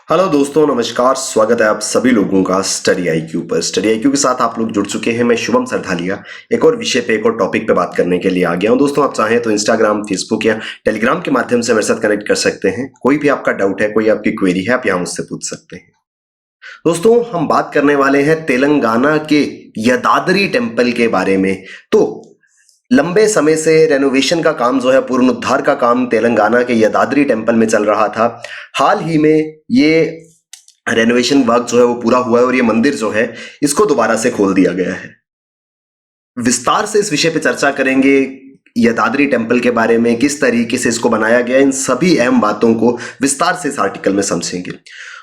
Hello दोस्तों, नमस्कार। स्वागत है आप सभी लोगों का स्टडी आईक्यू पर। स्टडी आईक्यू के साथ आप लोग जुड़ चुके हैं। मैं शुभम सरधालिया एक और विषय पे, एक और टॉपिक पे बात करने के लिए आ गया हूं। दोस्तों, आप चाहें तो इंस्टाग्राम, फेसबुक या टेलीग्राम के माध्यम से मेरे साथ कनेक्ट कर सकते हैं। कोई भी आपका डाउट है, कोई आपकी क्वेरी है, आप यहाँ मुझसे पूछ सकते हैं। दोस्तों, हम बात करने वाले हैं तेलंगाना के यदाद्री टेम्पल के बारे में। तो लंबे समय से रेनोवेशन का काम जो है, पुनरुद्धार का काम तेलंगाना के यदाद्री टेम्पल में चल रहा था। हाल ही में ये रेनोवेशन वर्क जो है वो पूरा हुआ है और ये मंदिर जो है इसको दोबारा से खोल दिया गया है। विस्तार से इस विषय पे चर्चा करेंगे, यदाद्री टेम्पल के बारे में, किस तरीके से इसको बनाया गया, इन सभी अहम बातों को विस्तार से इस आर्टिकल में समझेंगे।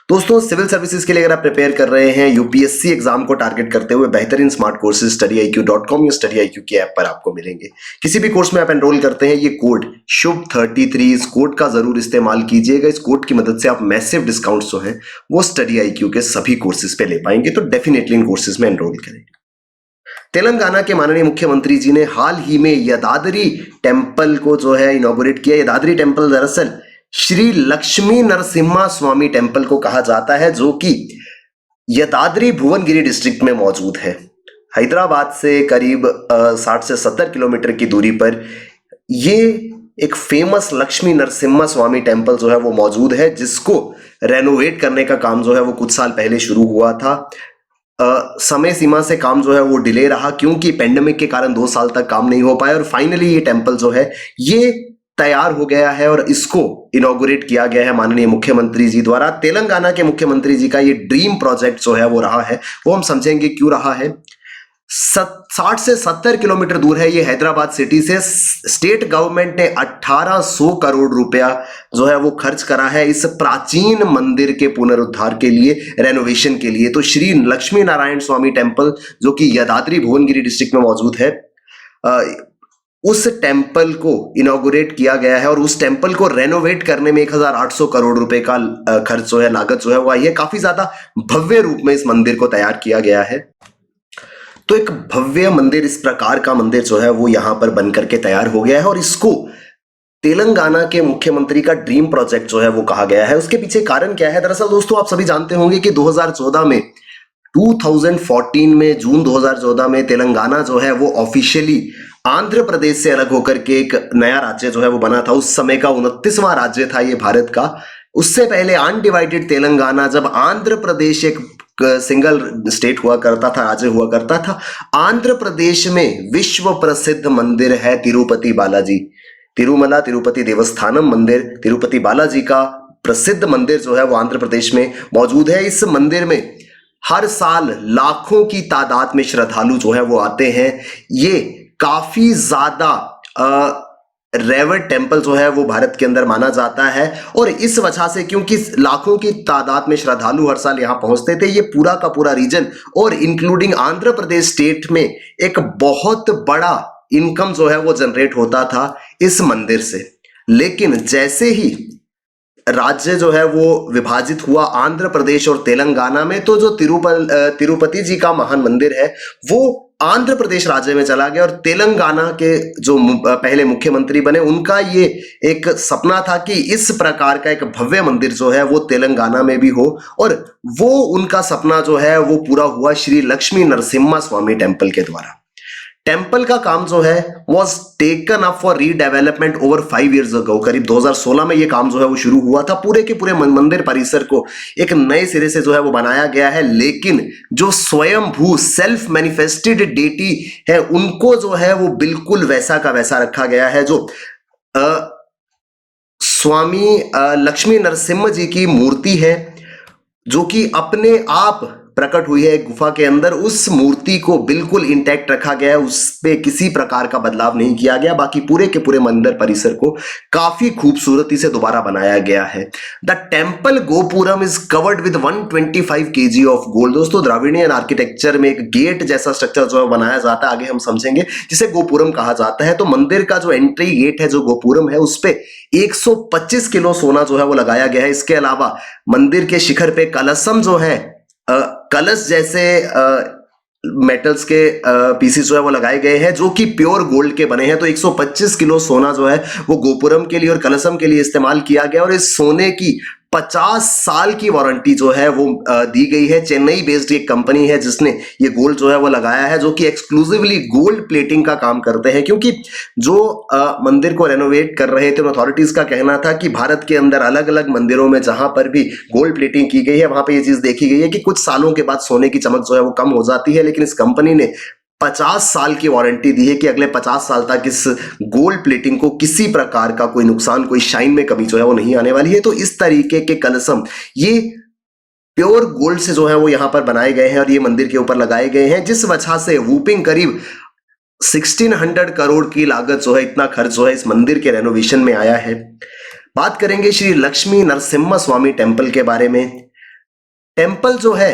दोस्तों, सिविल सर्विसेज के लिए अगर आप प्रिपेयर कर रहे हैं, यूपीएससी एग्जाम को टारगेट करते हुए, बेहतरीन स्मार्ट कोर्सेज studyIQ.com या studyIQ की ऐप पर आपको मिलेंगे। किसी भी कोर्स में आप एनरोल करते हैं, ये कोड शुभ 33, इस कोड का जरूर इस्तेमाल कीजिएगा। इस कोड की मदद से आप मैसिव डिस्काउंट जो है वो studyIQ के सभी कोर्सेज पे ले पाएंगे। तो डेफिनेटली इन कोर्सेज में एनरोल करें। तेलंगाना के माननीय मुख्यमंत्री जी ने हाल ही में यदाद्री टेम्पल को जो है इनॉग्रेट किया। यदाद्री टेम्पल दरअसल श्री लक्ष्मी नरसिम्हा स्वामी टेम्पल को कहा जाता है, जो कि यदाद्री भुवनगिरी डिस्ट्रिक्ट में मौजूद है। हैदराबाद से करीब 60 से 70 किलोमीटर की दूरी पर ये एक फेमस लक्ष्मी नरसिम्हा स्वामी टेम्पल जो है वो मौजूद है, जिसको रेनोवेट करने का काम जो है वो कुछ साल पहले शुरू हुआ था। समय सीमा से काम जो है वो डिले रहा, क्योंकि पेंडेमिक के कारण 2 साल तक काम नहीं हो पाया और फाइनली ये टेम्पल जो है ये तैयार हो गया है और इसको इनॉग्रेट किया गया है माननीय मुख्यमंत्री जी द्वारा। तेलंगाना के मुख्यमंत्री जी का ये ड्रीम प्रोजेक्ट जो है वो रहा है, वो हम समझेंगे क्यों रहा है। 60 से 70 किलोमीटर दूर है ये हैदराबाद सिटी से। स्टेट गवर्नमेंट ने 1800 करोड़ रुपया जो है वो खर्च करा है इस प्राचीन मंदिर के पुनरुद्धार के लिए, रेनोवेशन के लिए। तो श्री लक्ष्मी नारायण स्वामी टेम्पल जो कि यदाद्री भुवनगिरी डिस्ट्रिक्ट में मौजूद है, उस टेम्पल को इनॉग्रेट किया गया है और उस टेम्पल को रेनोवेट करने में 1800 करोड़ रुपए का खर्च जो है, लागत जो है वो आई है। काफी ज्यादा भव्य रूप में इस मंदिर को तैयार किया गया है। तो एक भव्य मंदिर, इस प्रकार का मंदिर जो है वो यहां पर बन करके तैयार हो गया है और इसको तेलंगाना के मुख्यमंत्री का ड्रीम प्रोजेक्ट जो है वो कहा गया है। उसके पीछे कारण क्या है? दरअसल दोस्तों, आप सभी जानते होंगे कि 2014 में जून 2014 में तेलंगाना जो है वो ऑफिशियली आंध्र प्रदेश से अलग होकर के एक नया राज्य जो है वो बना था। उस समय का 29वां राज्य था ये भारत का। उससे पहले अनडिवाइडेड तेलंगाना, जब आंध्र प्रदेश एक सिंगल स्टेट हुआ करता था, राज्य हुआ करता था। आंध्र प्रदेश में विश्व प्रसिद्ध मंदिर है तिरुपति बालाजी, तिरुमला तिरुपति देवस्थानम मंदिर, तिरुपति बालाजी का प्रसिद्ध मंदिर जो है वो आंध्र प्रदेश में मौजूद है। इस मंदिर में हर साल लाखों की तादाद में श्रद्धालु जो है वो आते हैं। ये काफी ज्यादा रेवर टेम्पल जो है वो भारत के अंदर माना जाता है और इस वजह से, क्योंकि लाखों की तादाद में श्रद्धालु हर साल यहां पहुंचते थे, ये पूरा का पूरा रीजन और इंक्लूडिंग आंध्र प्रदेश स्टेट में एक बहुत बड़ा इनकम जो है वो जनरेट होता था इस मंदिर से। लेकिन जैसे ही राज्य जो है वो विभाजित हुआ आंध्र प्रदेश और तेलंगाना में, तो जो तिरुपति जी का महान मंदिर है वो आंध्र प्रदेश राज्य में चला गया और तेलंगाना के जो पहले मुख्यमंत्री बने, उनका ये एक सपना था कि इस प्रकार का एक भव्य मंदिर जो है वो तेलंगाना में भी हो, और वो उनका सपना जो है वो पूरा हुआ श्री लक्ष्मी नरसिम्हा स्वामी टेम्पल के द्वारा। टेम्पल का काम जो है was taken up for redevelopment over 5 years ago। करीब 2016 में ये काम जो है वो शुरू हुआ था। पूरे के पूरे मंदिर परिसर को एक नए सिरे से जो है वो बनाया गया है, लेकिन जो स्वयंभू सेल्फ मैनिफेस्टेड डेटी है उनको जो है वो बिल्कुल वैसा का वैसा रखा गया है। जो स्वामी लक्ष्मी नरसिम्हा जी की मूर्ति है जो कि अपने आप प्रकट हुई है एक गुफा के अंदर, उस मूर्ति को बिल्कुल इंटैक्ट रखा गया है, उस पे किसी प्रकार का बदलाव नहीं किया गया। बाकी पूरे के पूरे मंदिर परिसर को काफी खूबसूरती से दोबारा बनाया गया है। The temple gopuram is covered with 125 kg of gold. दोस्तों, द्राविडियन आर्किटेक्चर में एक गेट जैसा स्ट्रक्चर जो है बनाया जाता है, आगे हम समझेंगे, जिसे गोपुरम कहा जाता है। तो मंदिर का जो एंट्री गेट है, जो गोपुरम है, उस पे 125 किलो सोना जो है वो लगाया गया है। इसके अलावा मंदिर के शिखर पे कलशम जो है, कलश जैसे मेटल्स के पीसेस जो है वो लगाए गए हैं, जो कि प्योर गोल्ड के बने हैं। तो 125 किलो सोना जो है वो गोपुरम के लिए और कलशम के लिए इस्तेमाल किया गया और इस सोने की 50 साल की वारंटी जो है वो दी गई है। चेन्नई बेस्ड एक कंपनी है जिसने ये गोल्ड जो है वो लगाया है, जो कि एक्सक्लूसिवली गोल्ड प्लेटिंग का काम करते हैं। क्योंकि जो मंदिर को रेनोवेट कर रहे थे, अथॉरिटीज का कहना था कि भारत के अंदर अलग अलग मंदिरों में जहां पर भी गोल्ड प्लेटिंग की गई है वहां पे ये चीज देखी गई है कि कुछ सालों के बाद सोने की चमक जो है वो कम हो जाती है। लेकिन इस कंपनी ने 50 साल की वारंटी दी है कि अगले 50 साल तक इस गोल्ड प्लेटिंग को किसी प्रकार का कोई नुकसान, कोई शाइन में कमी जो है वो नहीं आने वाली है। तो इस तरीके के कलशम ये प्योर गोल्ड से जो है वो यहां पर बनाए गए हैं और ये मंदिर के ऊपर लगाए गए हैं, जिस वजह से वूपिंग करीब 1600 करोड़ की लागत जो है, इतना खर्च जो है इस मंदिर के रेनोवेशन में आया है। बात करेंगे श्री लक्ष्मी नरसिम्हा स्वामी टेम्पल के बारे में। टेम्पल जो है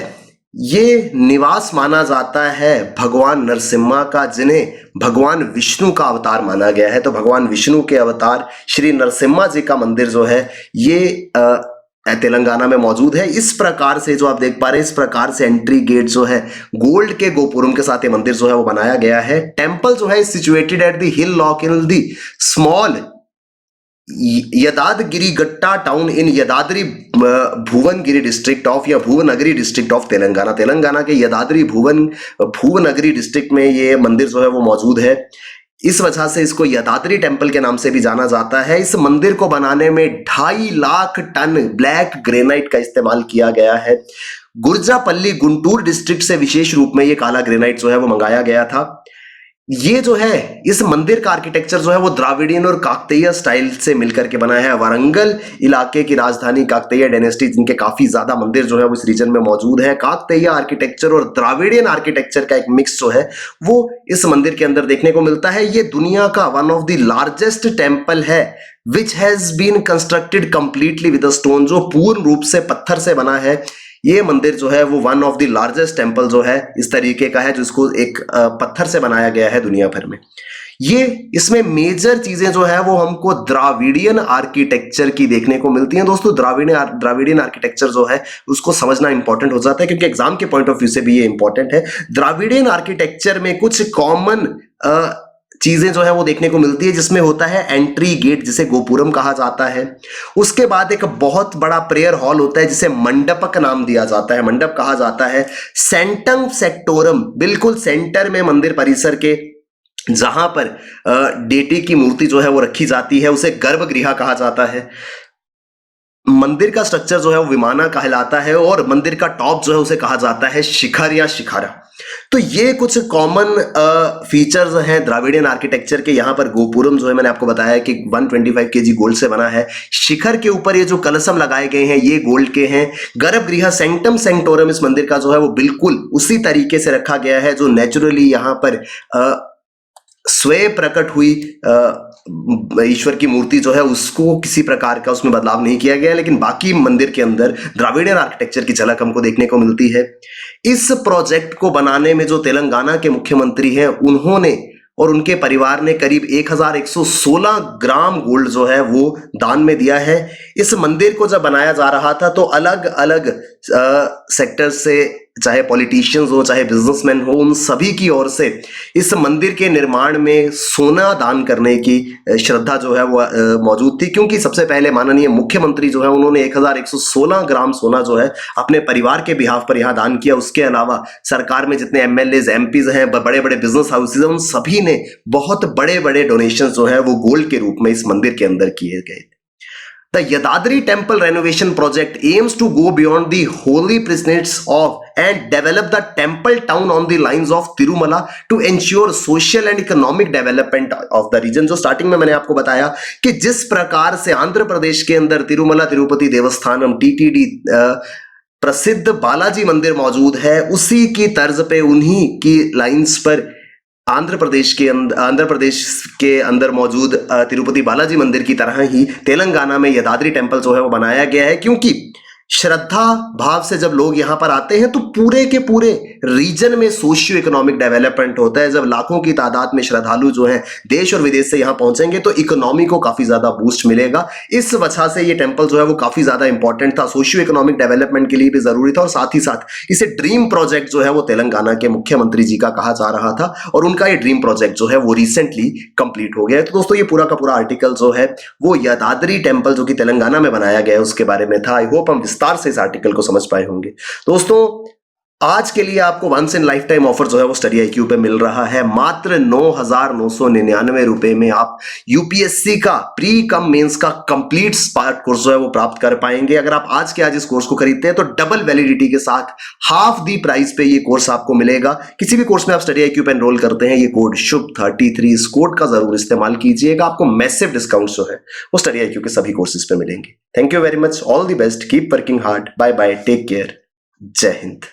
ये निवास माना जाता है भगवान नरसिम्हा का, जिन्हें भगवान विष्णु का अवतार माना गया है। तो भगवान विष्णु के अवतार श्री नरसिम्हा जी का मंदिर जो है ये तेलंगाना में मौजूद है। इस प्रकार से जो आप देख पा रहे हैं, इस प्रकार से एंट्री गेट जो है गोल्ड के गोपुरम के साथ ये मंदिर जो है वो बनाया गया है। टेम्पल जो है situated at the hillock in the small Yadagiri Gutta town in Yadadri Bhuvanagiri district of या भुवनगरी डिस्ट्रिक्ट ऑफ तेलंगाना। तेलंगाना के यदाद्री भुवनगरी डिस्ट्रिक्ट में ये मंदिर जो है वो मौजूद है। इस वजह से इसको यदाद्री टेम्पल के नाम से भी जाना जाता है। इस मंदिर को बनाने में 2.5 लाख टन ब्लैक ग्रेनाइट का इस्तेमाल किया गया है। गुर्जापल्ली गुंटूर डिस्ट्रिक्ट से विशेष रूप में ये काला ग्रेनाइट जो है वो मंगाया गया था। ये जो है इस मंदिर का आर्किटेक्चर जो है वो द्राविडियन और काकतीय स्टाइल से मिलकर के बना है। वारंगल इलाके की राजधानी काकतीय डायनेस्टी, जिनके काफी ज्यादा मंदिर जो है वो इस रीजन में मौजूद है। काकतीय आर्किटेक्चर और द्राविडियन आर्किटेक्चर का एक मिक्स जो है वो इस मंदिर के अंदर देखने को मिलता है। ये दुनिया का one of the largest temple है which has been constructed completely with stone, जो पूर्ण रूप से पत्थर से बना है। ये मंदिर जो है वो one of the largest temple जो है इस तरीके का है, जिसको एक पत्थर से बनाया गया है दुनिया भर में। ये इसमें मेजर चीजें जो है वो हमको द्राविडियन आर्किटेक्चर की देखने को मिलती हैं। दोस्तों द्राविडियन आर्किटेक्चर जो है उसको समझना इंपॉर्टेंट हो जाता है, क्योंकि एग्जाम के पॉइंट ऑफ व्यू से भी ये इंपॉर्टेंट है। द्राविडियन आर्किटेक्चर में कुछ कॉमन चीजें जो है वो देखने को मिलती है, जिसमें होता है एंट्री गेट जिसे गोपुरम कहा जाता है। उसके बाद एक बहुत बड़ा प्रेयर हॉल होता है जिसे मंडपक नाम दिया जाता है, मंडप कहा जाता है। सेंटम सेक्टोरम, बिल्कुल सेंटर में मंदिर परिसर के जहां पर डेटी की मूर्ति जो है वो रखी जाती है, उसे गर्भगृह कहा जाता है। मंदिर का स्ट्रक्चर जो है वो विमाना कहलाता है और मंदिर का टॉप जो है उसे कहा जाता है शिखर या शिखारा। तो ये कुछ कॉमन फीचर्स हैं द्राविडियन आर्किटेक्चर के। यहाँ पर गोपुरम जो है मैंने आपको बताया कि 125 केजी गोल्ड से बना है। शिखर के ऊपर ये जो कलशम लगाए गए हैं ये गोल्ड के हैं। गर्भगृह सेंटम सेंटोरम इस मंदिर का जो है वो बिल्कुल उसी तरीके से रखा गया है जो नेचुरली यहाँ पर स्वयं प्रकट हुई ईश्वर की मूर्ति जो है उसको किसी प्रकार का उसमें बदलाव नहीं किया गया। लेकिन बाकी मंदिर के अंदर द्राविडियन आर्किटेक्चर की झलक हमको देखने को मिलती है। इस प्रोजेक्ट को बनाने में जो तेलंगाना के मुख्यमंत्री हैं उन्होंने और उनके परिवार ने करीब 1116 ग्राम गोल्ड जो है वो दान में दिया है। इस मंदिर को जब बनाया जा रहा था तो अलग अलग सेक्टर से, चाहे पॉलिटिशियंस हो चाहे बिजनेसमैन हो, उन सभी की ओर से इस मंदिर के निर्माण में सोना दान करने की श्रद्धा जो है वो मौजूद थी। क्योंकि सबसे पहले माननीय मुख्यमंत्री जो है उन्होंने 1116 ग्राम सोना जो है अपने परिवार के बिहाफ पर यहाँ दान किया। उसके अलावा सरकार में जितने एमएलएज एमपीज हैं, बड़े बड़े बिजनेस हाउसेज हैं, उन सभी ने बहुत बड़े बड़े डोनेशन जो है वो गोल्ड के रूप में इस मंदिर के अंदर किए गए। The Yadadri temple renovation project aims to go beyond the holy precincts of and develop the temple town on the lines of Tirumala to ensure social and economic development of the region। जो starting में मैंने आपको बताया कि जिस प्रकार से आंध्र प्रदेश के अंदर तिरुमला तिरुपति देवस्थानम टीटीडी प्रसिद्ध बालाजी मंदिर मौजूद है, उसी की तर्ज पे उन्हीं की लाइंस पर आंध्र प्रदेश के अंदर मौजूद तिरुपति बालाजी मंदिर की तरह ही तेलंगाना में यदाद्री टेम्पल जो है वो बनाया गया है। क्योंकि श्रद्धा भाव से जब लोग यहाँ पर आते हैं तो पूरे के पूरे रीजन में सोशियो इकोनॉमिक डेवलपमेंट होता है। जब लाखों की तादाद में श्रद्धालु जो हैं देश और विदेश से यहाँ पहुंचेंगे तो इकोनॉमी को काफी ज्यादा बूस्ट मिलेगा। इस वजह से ये टेंपल जो है वो काफी ज्यादा इंपॉर्टेंट था, सोशियो इकोनॉमिक डेवलपमेंट के लिए भी जरूरी था और साथ ही साथ इसे ड्रीम प्रोजेक्ट जो है वो तेलंगाना के मुख्यमंत्री जी का कहा जा रहा था और उनका ये ड्रीम प्रोजेक्ट जो है वो रिसेंटली कंप्लीट हो गया है। तो दोस्तों ये पूरा का पूरा आर्टिकल जो है वो यादाद्री टेंपल जो कि तेलंगाना में बनाया गया है उसके बारे में था। आई होप हम विस्तार से इस आर्टिकल को समझ पाए होंगे। दोस्तों आज के लिए आपको once in life time offer जो है वो स्टडी IQ पे मिल रहा है। मात्र 9,999 रुपए में आप यूपीएससी का प्री कम मेंस का कंप्लीट स्पार्क कोर्स जो है वो प्राप्त कर पाएंगे। अगर आप आज के आज इस कोर्स को खरीदते हैं तो डबल वैलिडिटी के साथ हाफ दी प्राइस पे ये कोर्स आपको मिलेगा। किसी भी कोर्स में आप स्टडी IQ पे एनरोल करते हैं, ये कोड शुभ 33 इस कोड का जरूर इस्तेमाल कीजिएगा। आपको मैसिव डिस्काउंट जो है वो स्टडी IQ के सभी कोर्सेज पे मिलेंगे। Thank you very much, all the best, keep working hard, bye bye, take care, Jai Hind.